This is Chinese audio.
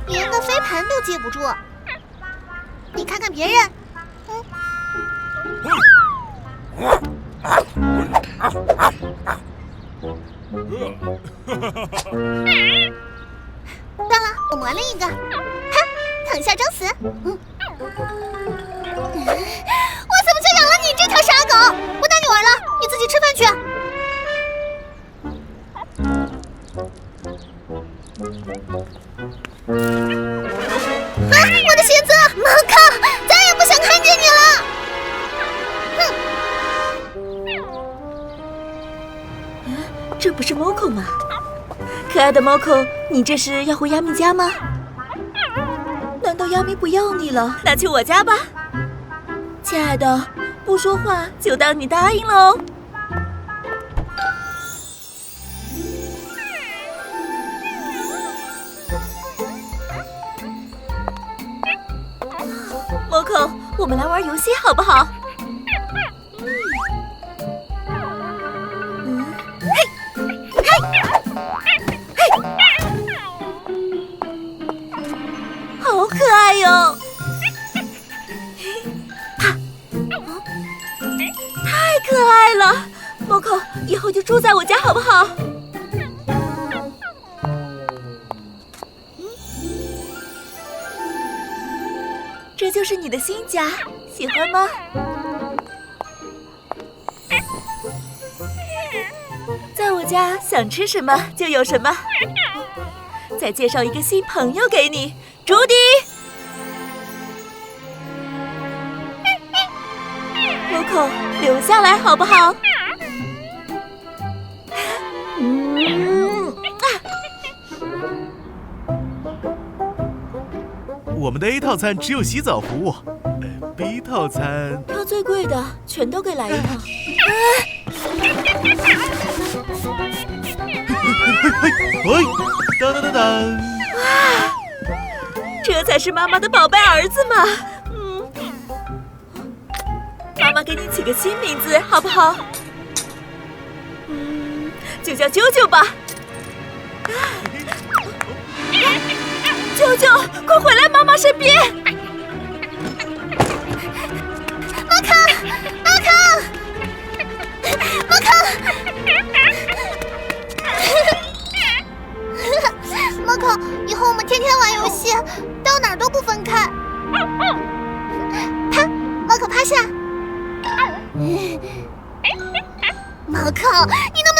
连个飞盘都接不住。你看看别人，算了，我磨了一个，哈，躺下装死。我怎么就养了你这条傻狗？不带你玩了，你自己吃饭去。啊！我的鞋子，猫靠，再也不想看见你了。哼！这不是 Moco 吗？可爱的 Moco， 你这是要回亚米家吗？难道亚米不要你了？那去我家吧。亲爱的，不说话就当你答应了哦。Moco， 我们来玩游戏好不好？好可爱哟！太可爱了 ，Moco， 以后就住在我家好不好？这就是你的新家，喜欢吗？在我家想吃什么就有什么。再介绍一个新朋友给你，朱迪。Moco， 留下来好不好？我们的 A 套餐只有洗澡服务，B 套餐挑最贵的，全都给来一套。嘿，当当当当！哇，这才是妈妈的宝贝儿子嘛！妈妈给你起个新名字好不好？就叫啾啾吧。啾啾，快回来妈妈身边！猫靠，猫靠，猫靠！猫靠，以后我们天天玩游戏，到哪儿都不分开。趴，猫靠趴下。猫靠，你能